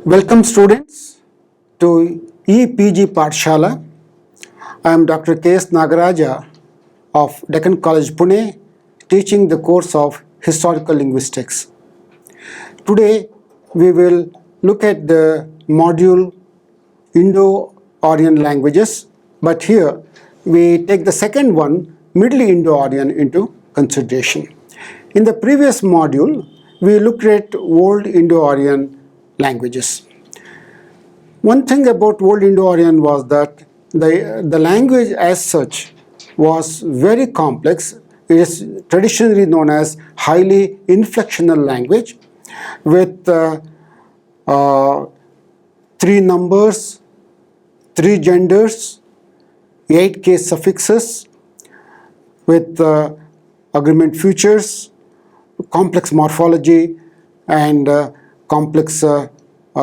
Welcome students to EPG Pathshala. I am Dr. K.S. Nagaraja of Deccan College Pune, teaching the course of Historical Linguistics. Today we will look at the module Indo-Aryan languages, but here we take the second one, Middle Indo-Aryan, into consideration. In the previous module, we looked at Old Indo-Aryan languages. One thing about Old Indo-Aryan was that the language as such was very complex. It is traditionally known as highly inflectional language with three numbers, three genders, 8 case suffixes with agreement futures, complex morphology, and complex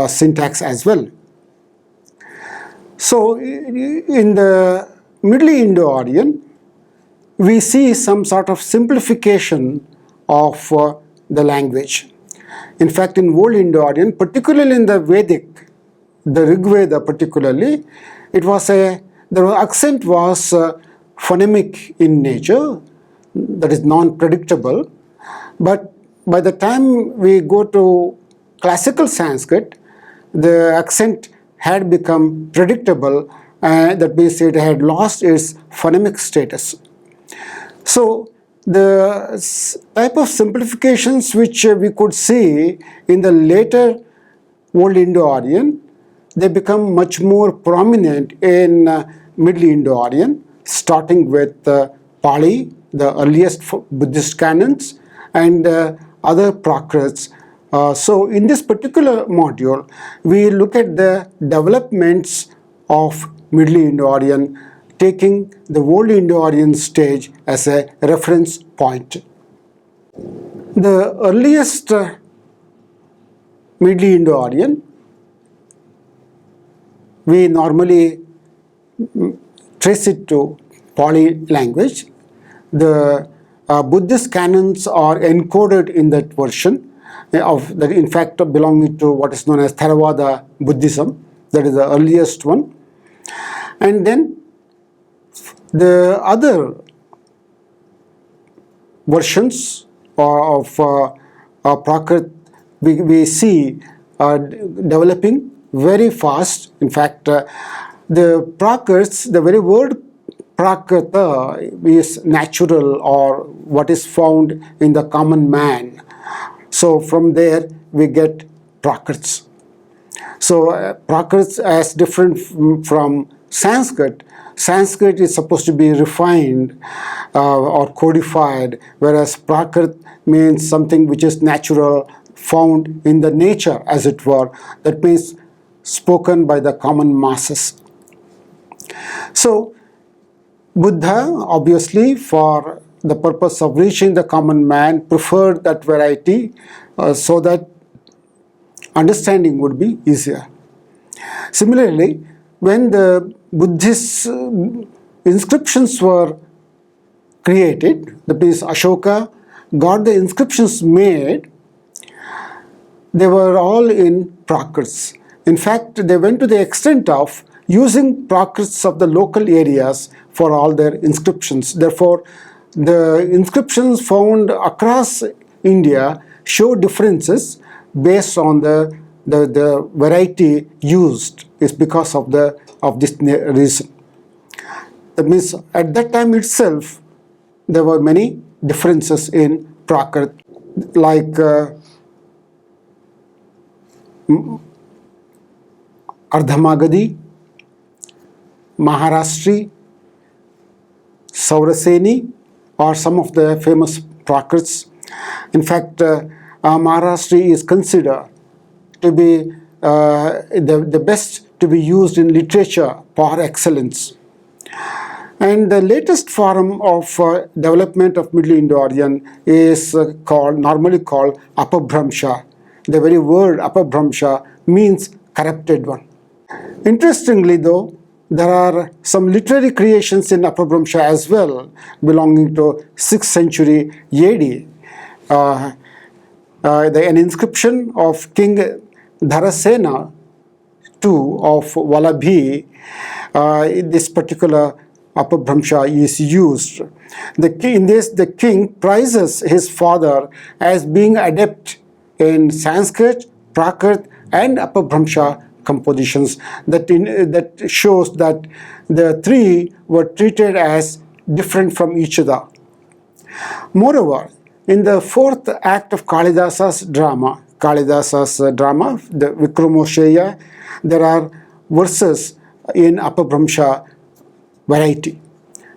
syntax as well. So in the Middle Indo-Aryan, we see some sort of simplification of the language. In fact, in Old Indo-Aryan, particularly in the Vedic, the Rig Veda particularly, the accent was phonemic in nature, that is non-predictable. But by the time we go to classical Sanskrit, the accent had become predictable, that means it had lost its phonemic status. So the type of simplifications which we could see in the later Old Indo-Aryan, they become much more prominent in Middle Indo-Aryan, starting with Pali, the earliest Buddhist canons, and other Prakrits. So in this particular module, we look at the developments of Middle Indo-Aryan, taking the Old Indo-Aryan stage as a reference point. The earliest Middle Indo-Aryan, we normally trace it to Pali language. The Buddhist canons are encoded in that version of that, in fact, belonging to what is known as Theravada Buddhism. That is the earliest one. And then the other versions of Prakrit we see developing very fast. In fact, the Prakrits, the very word Prakrita is natural, or what is found in the common man. So from there we get Prakrits. So Prakrits as different from Sanskrit. Sanskrit is supposed to be refined or codified, whereas Prakrit means something which is natural, found in the nature, as it were. That means spoken by the common masses. So Buddha, obviously, for the purpose of reaching the common man, preferred that variety so that understanding would be easier. Similarly, when the Buddhist inscriptions were created, that is, Ashoka got the inscriptions made, they were all in Prakrits. In fact, they went to the extent of using Prakrits of the local areas for all their inscriptions. Therefore, the inscriptions found across India show differences based on the variety used. Is because of this reason. That means at that time itself there were many differences in Prakrit, like Ardhamagadi, Maharashtri, Sauraseni are some of the famous Prakrits. In fact, Maharashtri is considered to be the best to be used in literature par excellence. And the latest form of development of Middle Indo-Aryan is normally called Apabhramsha. The very word Apabhramsha means corrupted one. Interestingly though, there are some literary creations in Apabhramsha as well, belonging to 6th century AD. An inscription of King Dharasena too of Vallabhi, this particular Apabhramsha is used. In this, the king praises his father as being adept in Sanskrit, Prakrit, and Apabhramsha compositions. That shows that the three were treated as different from each other. Moreover, in the fourth act of Kalidasa's drama, the Vikramosheya, there are verses in Apabhramsha variety.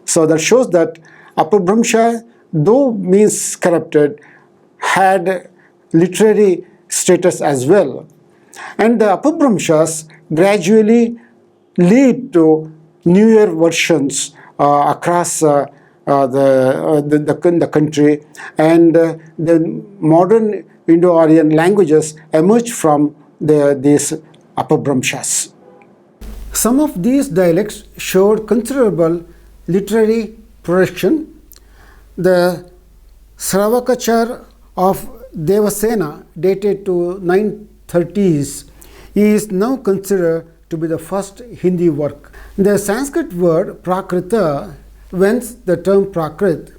So that shows that Apabhramsha, though means corrupted, had literary status as well. And the Apabhramshas gradually lead to newer versions across the country, and the modern Indo-Aryan languages emerge from these Apabhramshas. Some of these dialects showed considerable literary production. The Sravakachar of Devasena, dated to 930s, is now considered to be the first Hindi work. The Sanskrit word Prakrita, whence the term Prakrit,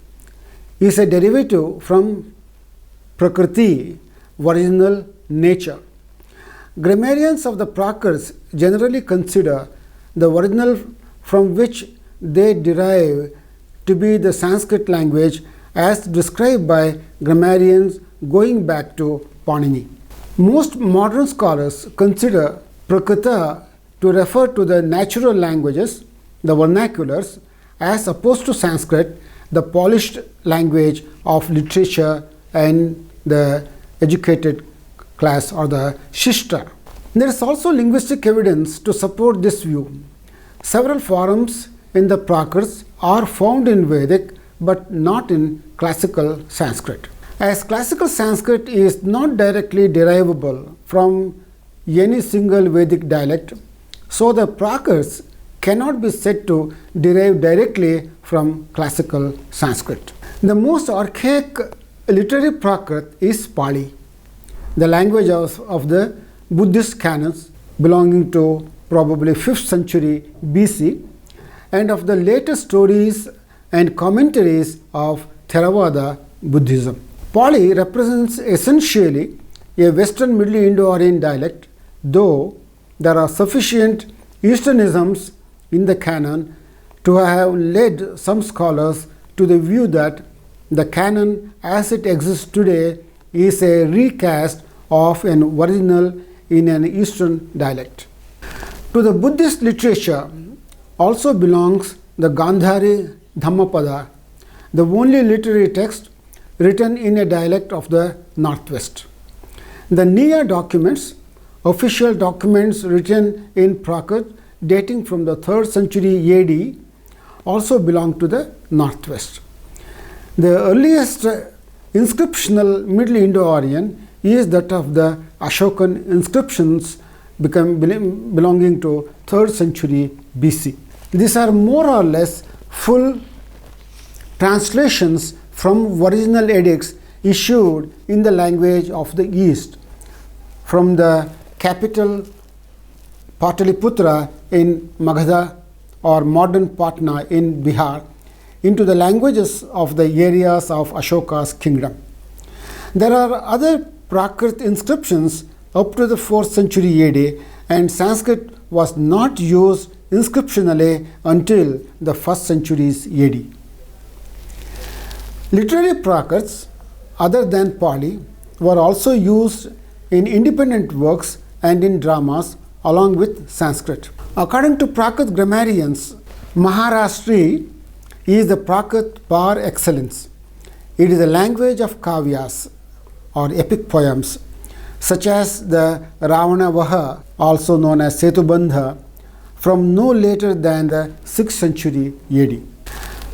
is a derivative from Prakriti, original nature. Grammarians of the Prakrits generally consider the original from which they derive to be the Sanskrit language, as described by grammarians going back to Panini. Most modern scholars consider Prakrita to refer to the natural languages, the vernaculars, as opposed to Sanskrit, the polished language of literature and the educated class, or the Shishta. There is also linguistic evidence to support this view. Several forms in the Prakrits are found in Vedic but not in classical Sanskrit. As classical Sanskrit is not directly derivable from any single Vedic dialect, so the Prakrits cannot be said to derive directly from classical Sanskrit. The most archaic literary Prakrit is Pali, the language of the Buddhist canons belonging to probably 5th century BC, and of the later stories and commentaries of Theravada Buddhism. Pali represents essentially a Western Middle Indo-Aryan dialect, though there are sufficient Easternisms in the canon to have led some scholars to the view that the canon as it exists today is a recast of an original in an Eastern dialect. To the Buddhist literature also belongs the Gandhari Dhammapada, the only literary text written in a dialect of the Northwest. The Niya documents, official documents written in Prakrit dating from the 3rd century AD, also belong to the Northwest. The earliest inscriptional Middle Indo-Aryan is that of the Ashokan inscriptions belonging to 3rd century BC. These are more or less full translations from original edicts issued in the language of the East, from the capital Pataliputra in Magadha or modern Patna in Bihar into the languages of the areas of Ashoka's kingdom. There are other Prakrit inscriptions up to the 4th century AD, and Sanskrit was not used inscriptionally until the 1st centuries AD. Literary Prakrits other than Pali were also used in independent works and in dramas along with Sanskrit. According to Prakrit grammarians, Maharashtri is the Prakrit par excellence. It is a language of kavyas or epic poems, such as the Ravanavaha, also known as Setubandha, from no later than the 6th century AD.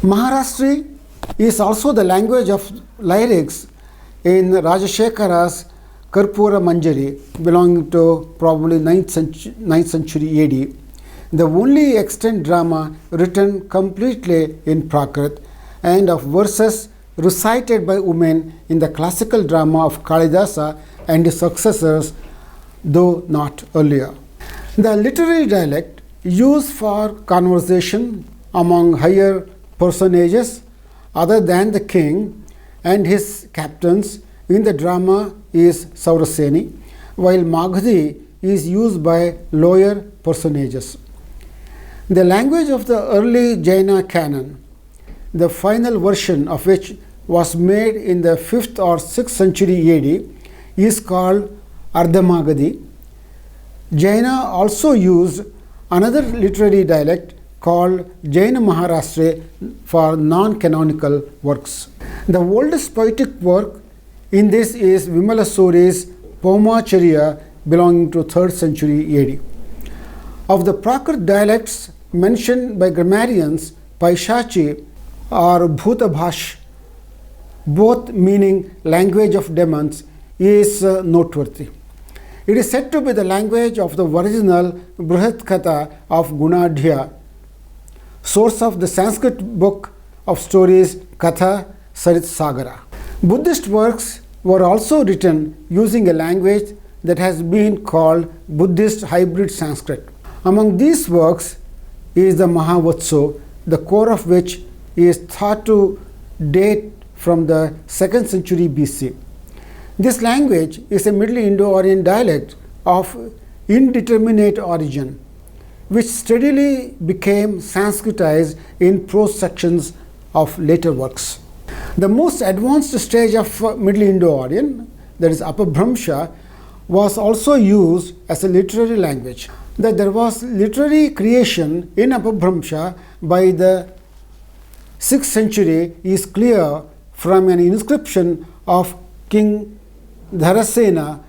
Maharashtri is also the language of lyrics in Rajashekara's Karpura Manjari, belonging to probably 9th century AD, the only extant drama written completely in Prakrit, and of verses recited by women in the classical drama of Kalidasa and his successors, though not earlier. The literary dialect used for conversation among higher personages other than the king and his captains in the drama is Sauraseni, while Magadhi is used by lower personages. The language of the early Jaina canon, the final version of which was made in the 5th or 6th century AD, is called Ardhamagadhi. Jaina also used another literary dialect called Jaina Maharashtra for non-canonical works. The oldest poetic work in this is Vimala Suri's Paumacharya belonging to 3rd century AD. Of the Prakrit dialects mentioned by grammarians, Paishachi or Bhutabhash, both meaning language of demons, is noteworthy. It is said to be the language of the original Brihat Katha of Gunadhya, source of the Sanskrit book of stories Katha Sarit Sagara. Buddhist works were also written using a language that has been called Buddhist hybrid Sanskrit. Among these works is the Mahavatso, the core of which is thought to date from the 2nd century BC. This language is a Middle Indo-Aryan dialect of indeterminate origin, which steadily became Sanskritized in prose sections of later works. The most advanced stage of Middle Indo-Aryan, that is Apabhramsha, was also used as a literary language. That there was literary creation in Apabhramsha by the 6th century is clear from an inscription of King Dharasena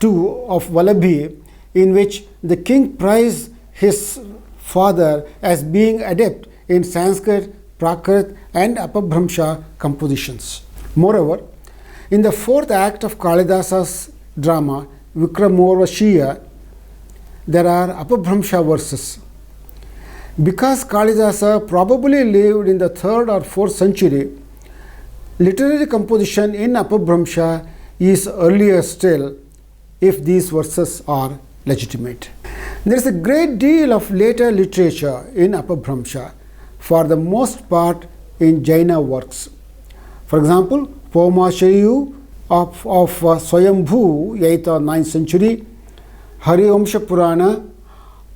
II of Vallabhi, in which the king praised his father as being adept in Sanskrit, Prakrit and Apabhramsha compositions. Moreover, in the 4th act of Kalidasa's drama Vikramorvashiya, there are Apabhramsha verses. Because Kalidasa probably lived in the 3rd or 4th century, literary composition in Apabhramsha is earlier still if these verses are legitimate. There is a great deal of later literature in Apabhramsha, for the most part in Jaina works. For example, Paumacharya of Swayambhu, 8th or 9th century, Harivamsha Purana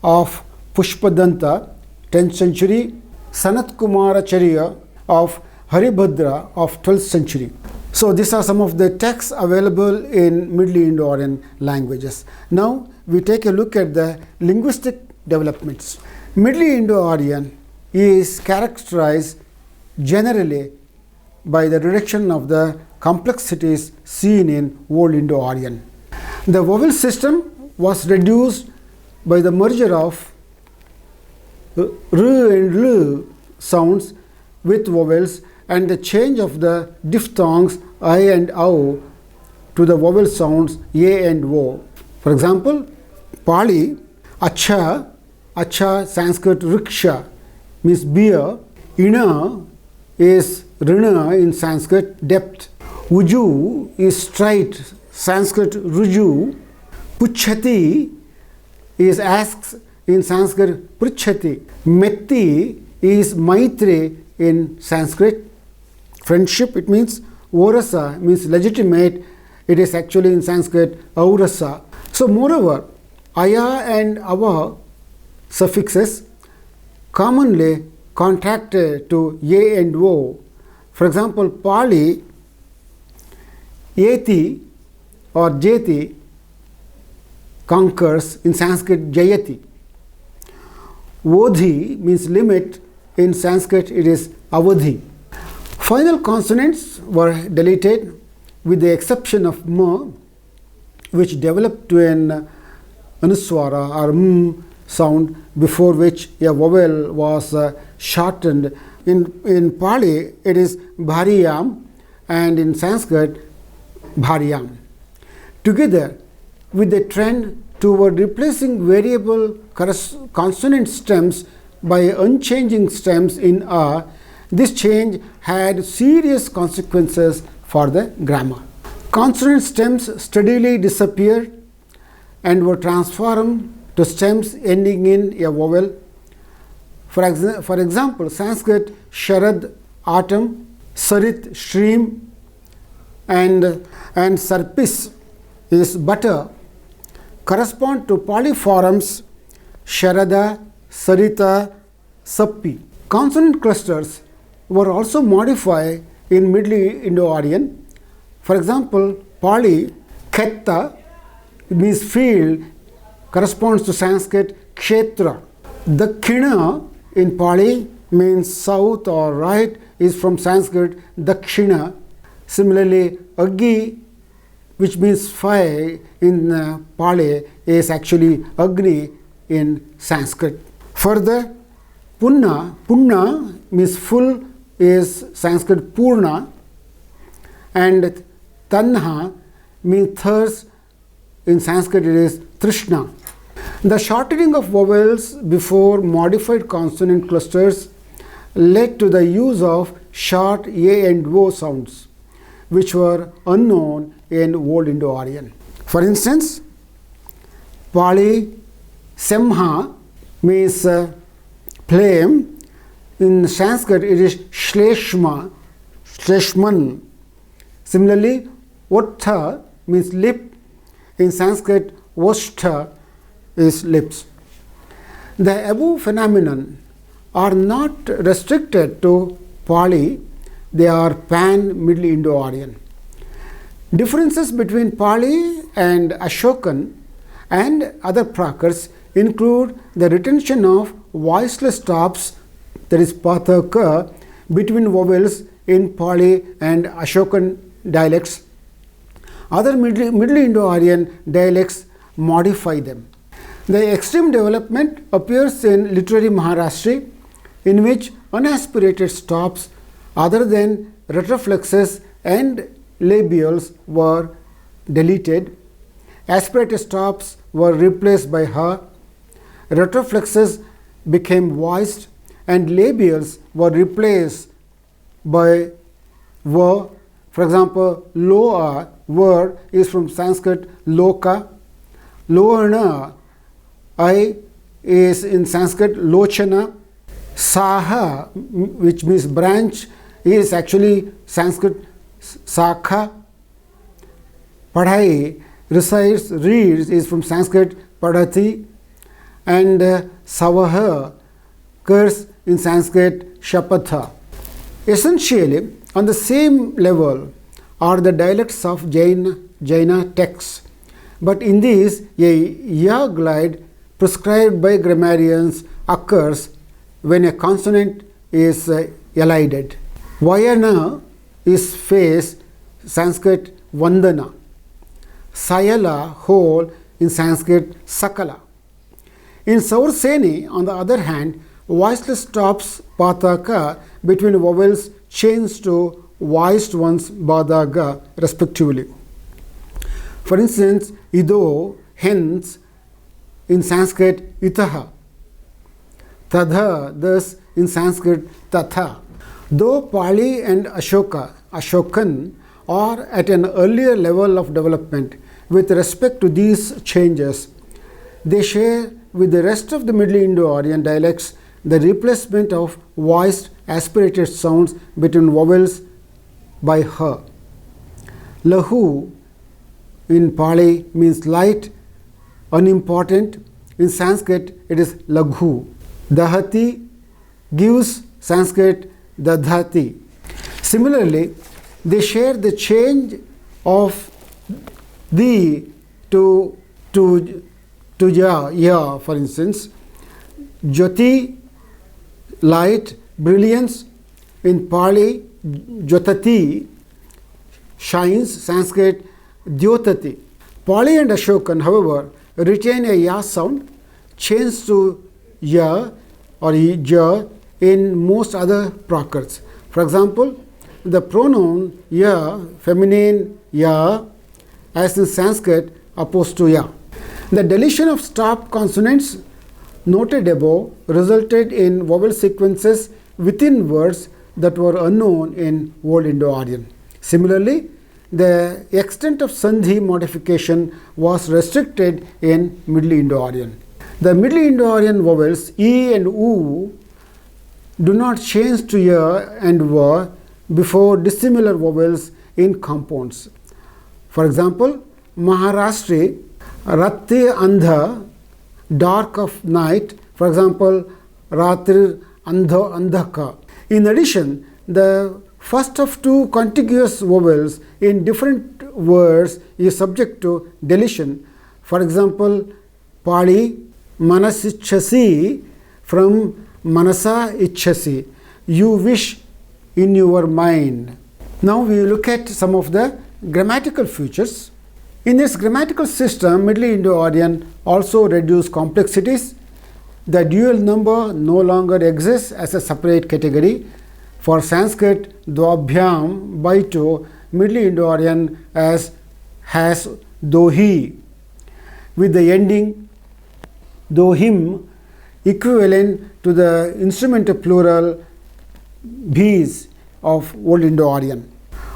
of Pushpadanta, 10th century, Sanat Kumaracharya of Haribhadra of 12th century. So these are some of the texts available in Middle Indo-Aryan languages. Now we take a look at the linguistic developments. Middle Indo-Aryan is characterized generally by the reduction of the complexities seen in Old Indo-Aryan. The vowel system was reduced by the merger of r and l sounds with vowels and the change of the diphthongs I and O to the vowel sounds A and O. For example, Pali, Acha, Sanskrit Riksha means beer, Ina is Rina in Sanskrit, depth, Uju is straight, Sanskrit Ruju, Puchhati is asks in Sanskrit Pruchhati, Metti is Maitri in Sanskrit, friendship it means, Orasa means legitimate, it is actually in Sanskrit Aurasa. So moreover, Aya and Ava suffixes commonly contracted to A and O. For example, Pali, Yeti or Jeti conquers in Sanskrit Jayati. Vodhi means limit, in Sanskrit it is Avadhi. Final consonants were deleted with the exception of M, which developed to an anuswara or M sound, before which a vowel was shortened. In Pali it is Bhariyam and in Sanskrit Bharyam. Together with the trend toward replacing variable consonant stems by unchanging stems in A, this change had serious consequences for the grammar. Consonant stems steadily disappeared. and were transformed to stems ending in a vowel. For example, Sanskrit Sharad, autumn, Sarit, stream, and Sarpis is butter correspond to polyforms Sharada, Sarita, Sappi. Consonant clusters were also modified in Middle Indo-Aryan. For example, Pali, Khetta means field, corresponds to Sanskrit Kshetra. The Kina in Pali means south or right, is from Sanskrit Dakshina. Similarly, Aggi, which means fire in Pali, is actually Agni in Sanskrit. Further, Punna means full, is Sanskrit Purna, and Tanha means thirst, in Sanskrit it is Trishna. The shortening of vowels before modified consonant clusters led to the use of short A and O sounds, which were unknown in Old Indo-Aryan. For instance, Pali Semha means flame. In Sanskrit it is Shleshma, Shleshman. Similarly, Ottha means lip. In Sanskrit, Oshtha is lips. The above phenomenon are not restricted to Pali, they are pan-Middle Indo-Aryan. Differences between Pali and Ashokan and other Prakars include the retention of voiceless stops, that is Pathaka, between vowels in Pali and Ashokan dialects. Other Middle Indo-Aryan dialects modify them. The extreme development appears in literary Maharashtri, in which unaspirated stops other than retroflexes and labials were deleted. Aspirated stops were replaced by ha. Retroflexes became voiced, and labials were replaced by va. For example, loa word is from Sanskrit loka. Loana I is in Sanskrit lochana. Saha, which means branch, is actually Sanskrit sakha. Padhai, recites, reads, is from Sanskrit padhati. And savaha, curse, in Sanskrit shapatha. Essentially, on the same level are the dialects of Jaina texts, but in these a ya glide prescribed by grammarians occurs when a consonant is elided. Vayana is face, Sanskrit vandana. Sayala, whole, in Sanskrit sakala. In Saurseni, on the other hand, voiceless stops pataka between vowels change to voiced ones badaga respectively. For instance, ido, hence, in Sanskrit itaha. Tadha, thus in Sanskrit tatha. Though Pali and Ashokan are at an earlier level of development with respect to these changes, they share with the rest of the Middle Indo-Aryan dialects the replacement of voiced aspirated sounds between vowels by ha. Lahu in Pali means light, unimportant. In Sanskrit it is laghu. Dahati gives, Sanskrit dadhati. Similarly, they share the change of the to ya, for instance. Jyoti, light, brilliance. In Pali, jyotati, shines, Sanskrit dyotati. Pali and Ashokan, however, retain a ya sound, change to ya or ja in most other Prakars. For example, the pronoun ya, feminine ya, as in Sanskrit, opposed to ya. The deletion of stop consonants noted above resulted in vowel sequences within words that were unknown in Old Indo-Aryan. Similarly, the extent of Sandhi modification was restricted in Middle Indo-Aryan. The Middle Indo-Aryan vowels E and U do not change to Y and W before dissimilar vowels in compounds. For example, Maharashtri, Rati Andha, dark of night, for example, Ratri Andhaka. In addition, the first of two contiguous vowels in different words is subject to deletion. For example, Pali Manasichasi from Manasa Ichhasi, you wish in your mind. Now we look at some of the grammatical features. In this grammatical system, Middle Indo-Aryan also reduced complexities. The dual number no longer exists as a separate category. For Sanskrit, Dvabhyam by two, Middle Indo-Aryan has Dohi with the ending Dohim equivalent to the instrumental plural bhis of Old Indo-Aryan.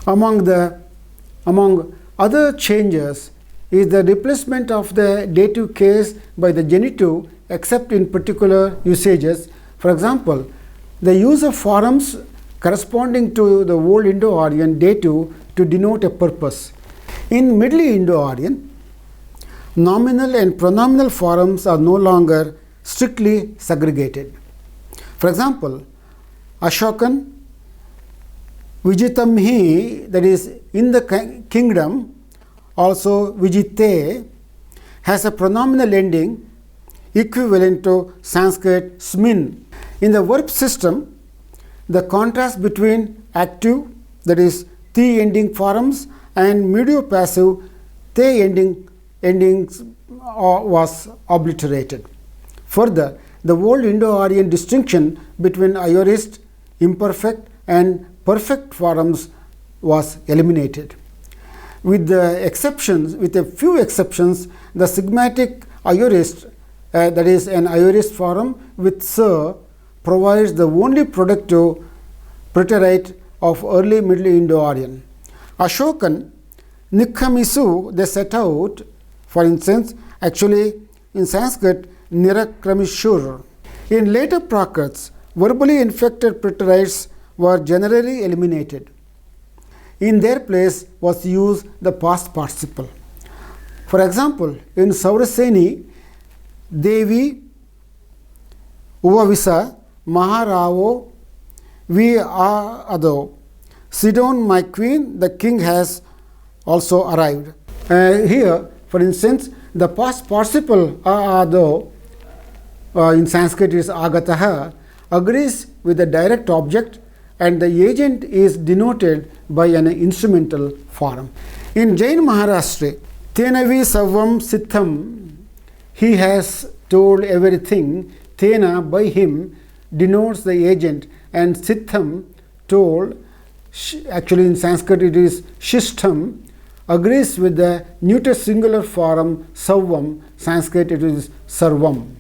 Among other changes is the replacement of the dative case by the genitive except in particular usages. For example, the use of forms corresponding to the Old Indo-Aryan dative to denote a purpose. In Middle Indo-Aryan, nominal and pronominal forms are no longer strictly segregated. For example, Ashokan, Vijitamhi, that is in the kingdom, also Vijite, has a pronominal ending equivalent to Sanskrit Smin. In the verb system, the contrast between active, that is Ti ending forms, and medio-passive Te endings was obliterated. Further, the Old Indo-Aryan distinction between aorist, imperfect and perfect forms was eliminated. With a few exceptions, the sigmatic aorist, that is an aorist form with sir, provides the only productive preterite of early Middle Indo-Aryan. Ashokan, Nikhamisu, they set out, for instance, actually in Sanskrit, Nirakramishur. In later Prakrits, verbally inflected preterites were generally eliminated. In their place was used the past participle. For example, in Sauraseni, Devi, Uvavisa, Maharao, we are Ado. Sidon, my queen, the king has also arrived. Here, for instance, the past participle Ado in Sanskrit is Agataha, agrees with the direct object, and the agent is denoted by an instrumental form. In Jain Maharashtra, Tenavi Savam Sitham, he has told everything. Tena, by him, denotes the agent, and Sitham, told, actually in Sanskrit it is Shishtam, agrees with the neuter singular form Savam, Sanskrit it is Sarvam.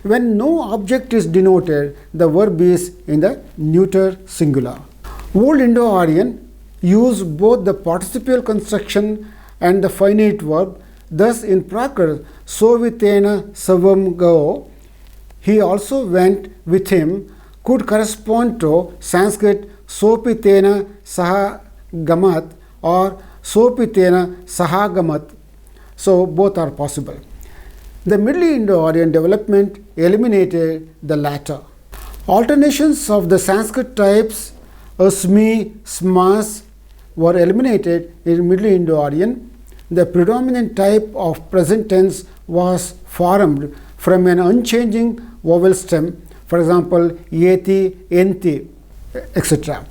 When no object is denoted, the verb is in the neuter singular. Old Indo-Aryan used both the participial construction and the finite verb. Thus, in Prakrit, Sovitena Savam Go, he also went with him, could correspond to Sanskrit Sopitena Saha Gamat or Sopitena Sahagamat. So, both are possible. The Middle Indo-Aryan development eliminated the latter. Alternations of the Sanskrit types Asmi, Smas were eliminated in Middle Indo-Aryan. The predominant type of present tense was formed from an unchanging vowel stem, for example, Yeti, Enti, etc.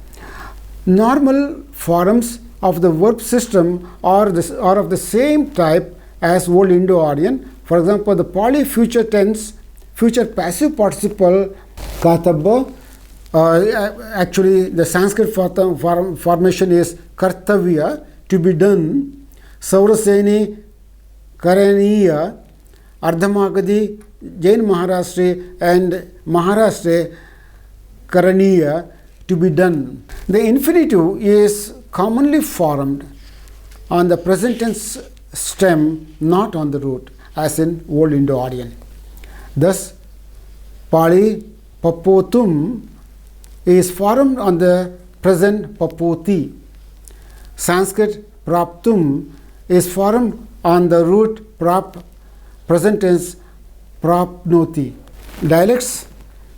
Normal forms of the verb system are of the same type as Old Indo-Aryan. For example, the Pali future tense, future passive participle Katabba, actually the Sanskrit formation is Kartavya, to be done. Sauraseni, Karaniya, Ardhamagadi, Jain Maharashtra and Maharashtra Karaniya, to be done. The infinitive is commonly formed on the present tense stem, not on the root, as in Old Indo-Aryan. Thus, Pali Papotum is formed on the present Papoti. Sanskrit Praptum is formed on the root Prap, present tense Prapnoti. Dialects.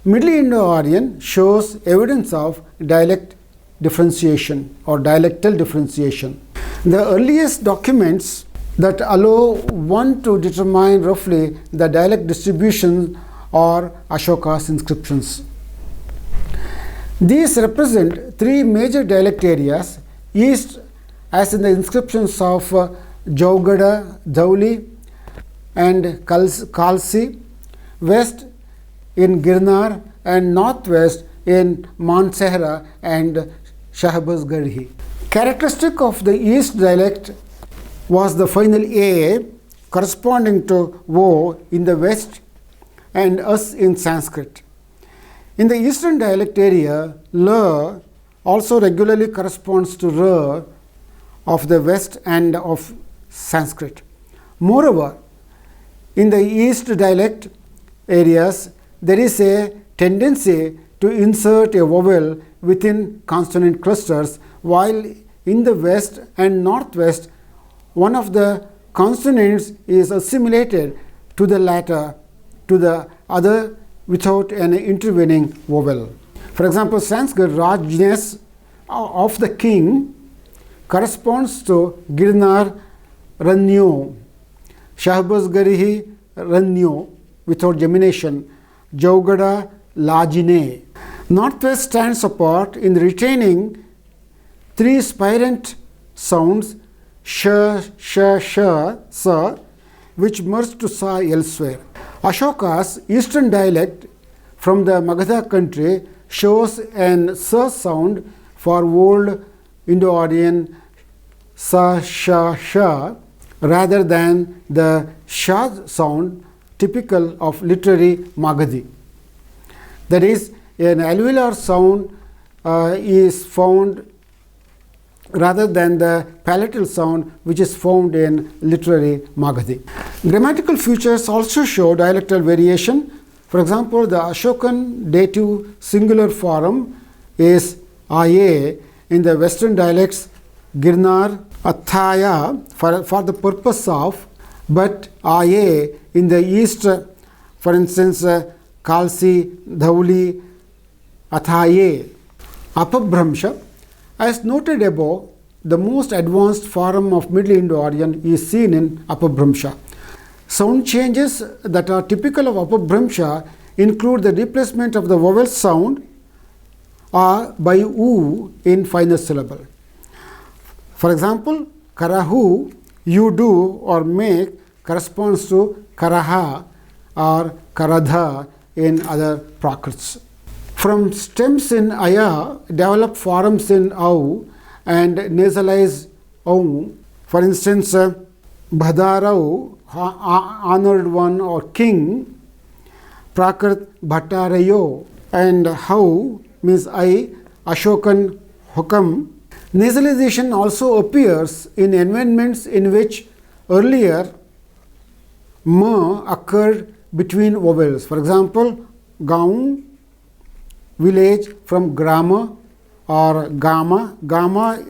Middle Indo-Aryan shows evidence of dialect differentiation or dialectal differentiation. The earliest documents that allow one to determine roughly the dialect distribution are Ashoka's inscriptions. These represent three major dialect areas: east, as in the inscriptions of Jaugada, Dhauli and Kalsi; west in Girnar, and northwest in Mansehra and Shahbazgarhi. Characteristic of the east dialect was the final A corresponding to O in the west and us in Sanskrit. In the eastern dialect area, L also regularly corresponds to R of the west and of Sanskrit. Moreover, in the east dialect areas, there is a tendency to insert a vowel within consonant clusters, while in the west and northwest, one of the consonants is assimilated to the latter, to the other without an intervening vowel. For example, Sanskrit Rajnes of the king corresponds to Girnar Ranyo, Shahbazgarhi Ranyo without gemination, Jaugada Lajine. Northwest stands apart in retaining three spirant sounds sh, sa, which merge to sa elsewhere. Ashoka's eastern dialect from the Magadha country shows an sa sound for Old Indo-Aryan sa, sha, rather than the sha sound typical of literary Magadhi. That is, an alveolar sound is found rather than the palatal sound which is found in literary Magadhi. Grammatical features also show dialectal variation. For example, the Ashokan dative singular form is Aye in the western dialects, Girnar Athaya for the purpose of, but Aye in the east, for instance, Kalsi, Dhauli, Athaye. Apabhramsha. As noted above, the most advanced form of Middle Indo-Aryan is seen in Apabhramsha. Sound changes that are typical of Apabhramsha include the replacement of the vowel sound by u in final syllable. For example, Karahu, you do or make, corresponds to Karaha or Karadha in other Prakrits. From stems in Aya, develop forms in Au and nasalize Au. For instance, Bhadarau, honored one or king, Prakrit Bhattarayo, and Hau means I, Ashokan Hukam. Nasalization also appears in environments in which earlier ma occurred between vowels. For example, Gaon, village, from grama or gama. Gama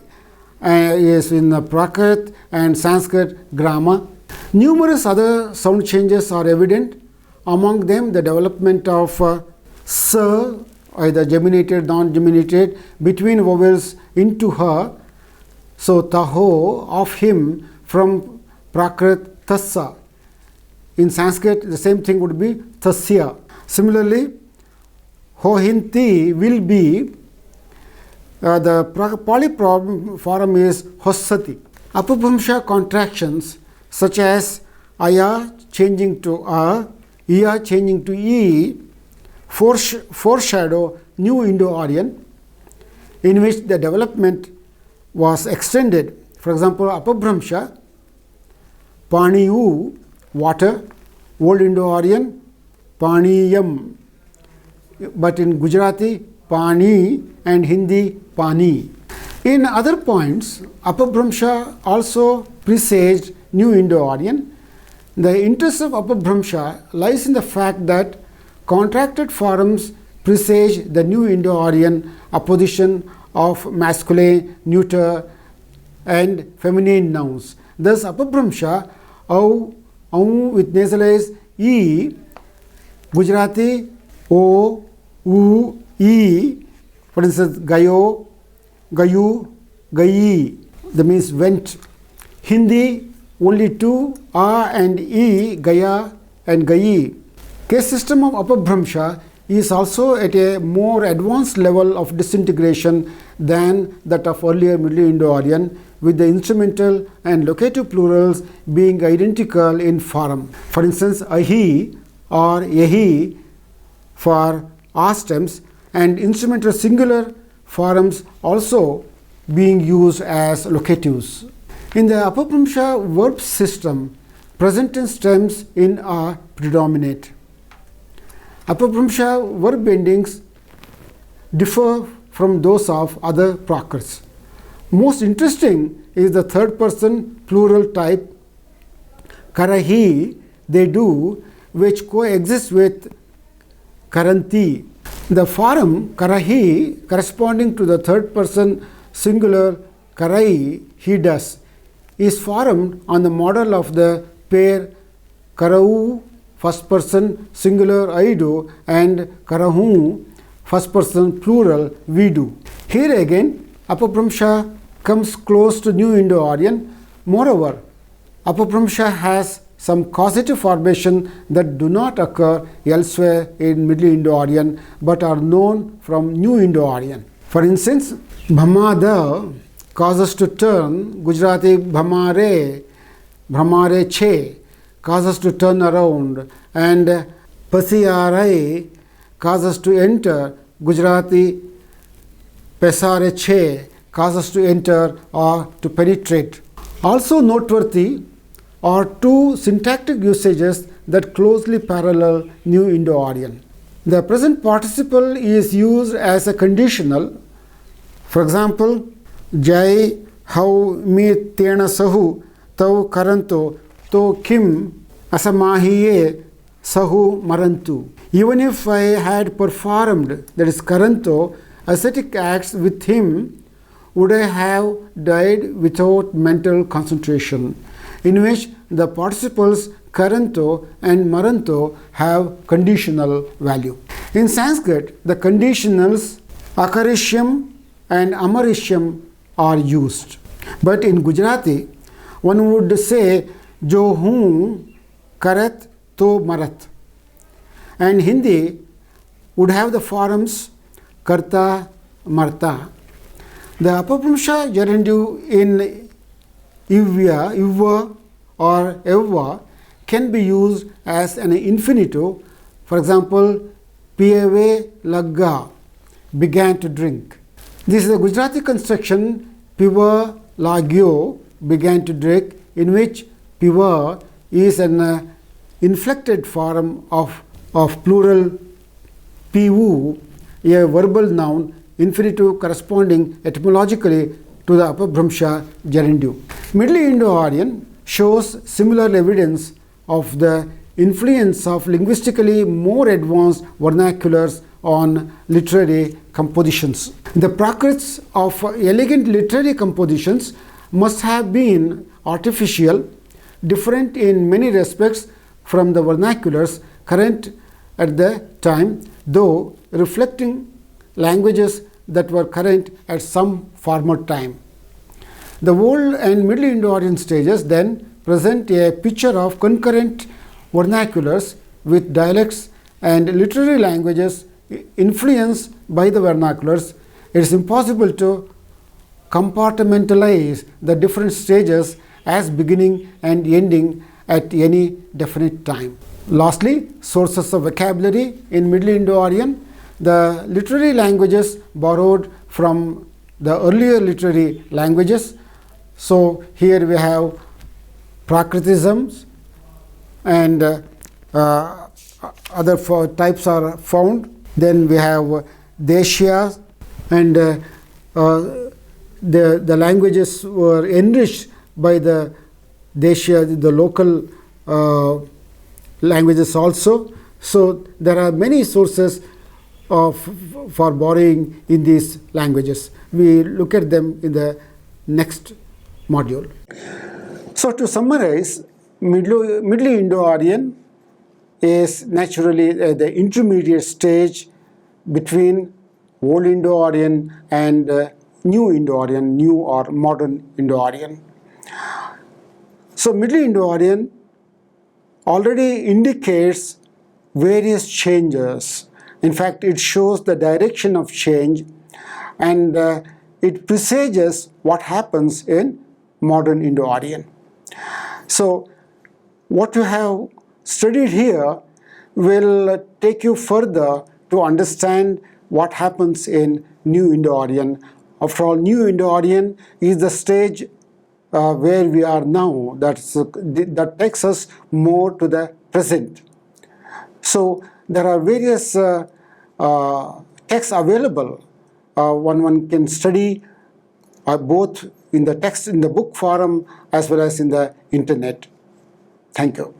is in the Prakrit and Sanskrit grama. Numerous other sound changes are evident. Among them, the development of sa, either geminated, non-geminated, between vowels into her. So, taho, of him, from Prakrit tassa. In Sanskrit, the same thing would be tasya. Similarly, Hohinti will be, the Pali form is Hossati. Apabhramsha contractions such as Aya changing to A, Iya changing to E, foreshadow New Indo-Aryan, in which the development was extended. For example, Apabhramsha, Paniyu, water, Old Indo-Aryan, Paniyam, but in Gujarati, Pani, and Hindi, Pani. In other points, Apabhramsha also presaged New Indo-Aryan. The interest of Apabhramsha lies in the fact that contracted forms presage the New Indo-Aryan apposition of masculine, neuter, and feminine nouns. Thus, Apabhramsha, au, with nasalized e, Gujarati, o, u, e, for instance, gayo, gayu, gayi, that means went. Hindi, only two, a and e, gaya and gayi. Case system of Apabhramsha is also at a more advanced level of disintegration than that of earlier Middle Indo-Aryan, with the instrumental and locative plurals being identical in form. For instance, ahi or yahi for a stems, and instrumental singular forms also being used as locatives. In the Apabhramsha verb system, present tense stems in are predominate. Apabhramsha verb endings differ from those of other Prakrits. Most interesting is the third person plural type karahi, they do, which coexists with karanti. The form karahi corresponding to the third person singular karai, he does, is formed on the model of the pair karau, first person singular I do, and karahu, first person plural we do. Here again, Apabhramsha comes close to New Indo-Aryan. Moreover, Apabhramsha has some causative formation that do not occur elsewhere in Middle Indo-Aryan but are known from New Indo-Aryan. For instance, bhamada causes to turn, Gujarati bhamare, bhamare che causes to turn around, and pasiarai causes to enter, Gujarati pesare che causes to enter or to penetrate. Also noteworthy are two syntactic usages that closely parallel New Indo-Aryan. The present participle is used as a conditional. For example, jai hau mi tena sahu tau karanto to kim asamahiye sahu marantu. Even if I had performed, that is karanto, ascetic acts with him, would I have died without mental concentration, in which the participles karanto and maranto have conditional value. In Sanskrit, the conditionals akarishyam and amarishyam are used. But in Gujarati, one would say jo hoon karat to marat. And Hindi would have the forms karta, marta. The Apabhramsha gerundive in ivya, ivva or evva can be used as an infinitive. For example, piyave lagga, began to drink. This is a Gujarati construction, piva lagyo, began to drink, in which piva is an inflected form of plural pivu, a verbal noun, infinitive corresponding etymologically to the Apabhramsha gerundive. Middle Indo-Aryan shows similar evidence of the influence of linguistically more advanced vernaculars on literary compositions. The Prakrits of elegant literary compositions must have been artificial, different in many respects from the vernaculars current at the time, though reflecting languages that were current at some former time. The Old and Middle Indo-Aryan stages then present a picture of concurrent vernaculars with dialects and literary languages influenced by the vernaculars. It is impossible to compartmentalize the different stages as beginning and ending at any definite time. Lastly, sources of vocabulary in Middle Indo-Aryan. The literary languages borrowed from the earlier literary languages. So here we have Prakritisms and other types are found. Then we have Deshyas and the languages were enriched by the Deshiya, the local languages also. So there are many sources for borrowing in these languages. We look at them in the next module. So to summarize, Middle Indo-Aryan is naturally the intermediate stage between Old Indo-Aryan and New Indo-Aryan, new or modern Indo-Aryan. So Middle Indo-Aryan already indicates various changes. In fact, it shows the direction of change, and it presages what happens in modern Indo-Aryan. So what you have studied here will take you further to understand what happens in New Indo-Aryan. After all, New Indo-Aryan is the stage where we are now, that takes us more to the present. So there are various texts available. One can study both in the text in the book forum as well as in the internet. Thank you.